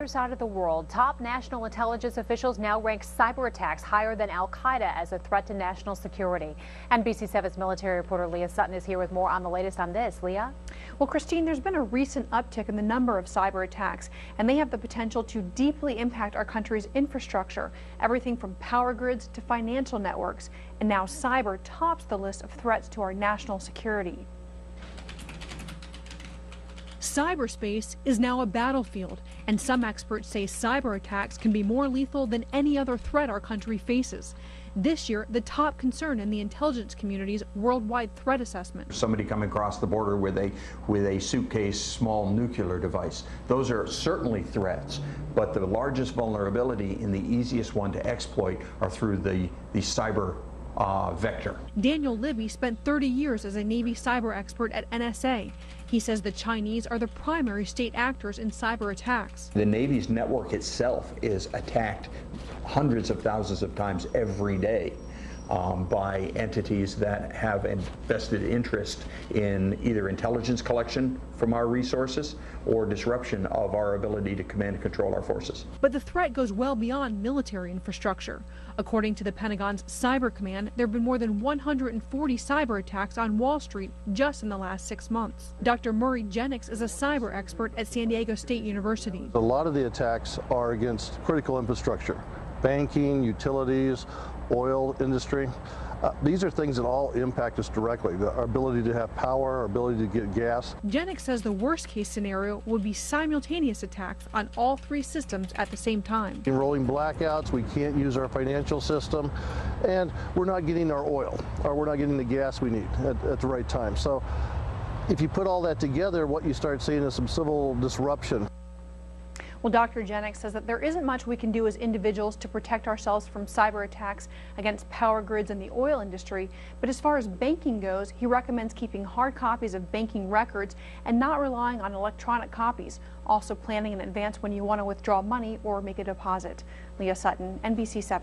Side of the world, top national intelligence officials now rank cyber attacks higher than Al-Queda as a threat to national security. NBC7's military reporter Leah Sutton is here with more on the latest on this. Leah? Well, Christine, there's been a recent uptick in the number of cyber attacks, and they have the potential to deeply impact our country's infrastructure, everything from power grids to financial networks. And now cyber tops the list of threats to our national security. Cyberspace is now a battlefield, and some experts say cyber attacks can be more lethal than any other threat our country faces. This year, the top concern in the intelligence community's worldwide threat assessment. Somebody coming across the border with a suitcase small nuclear device. Those are certainly threats, but the largest vulnerability and the easiest one to exploit are through the cyber vector. Daniel Libby spent 30 years as a Navy cyber expert at NSA. He says the Chinese are the primary state actors in cyber attacks. The Navy's network itself is attacked hundreds of thousands of times every day by entities that have a vested interest in either intelligence collection from our resources or disruption of our ability to command and control our forces. But the threat goes well beyond military infrastructure. According to the Pentagon's Cyber Command, there have been more than 140 cyber attacks on Wall Street just in the last 6 months. Dr. Jennex is a cyber expert at San Diego State University. A lot of the attacks are against critical infrastructure, banking, utilities, oil industry. These are things that all impact us directly. Our ability to have power, our ability to get gas. Jennex says the worst case scenario would be simultaneous attacks on all three systems at the same time. In rolling blackouts, we can't use our financial system, and we're not getting our oil, or we're not getting the gas we need at the right time. So if you put all that together, what you start seeing is some civil disruption. Well, Dr. Jennex says that there isn't much we can do as individuals to protect ourselves from cyber attacks against power grids and the oil industry. But as far as banking goes, he recommends keeping hard copies of banking records and not relying on electronic copies. Also planning in advance when you want to withdraw money or make a deposit. Leah Sutton, NBC7.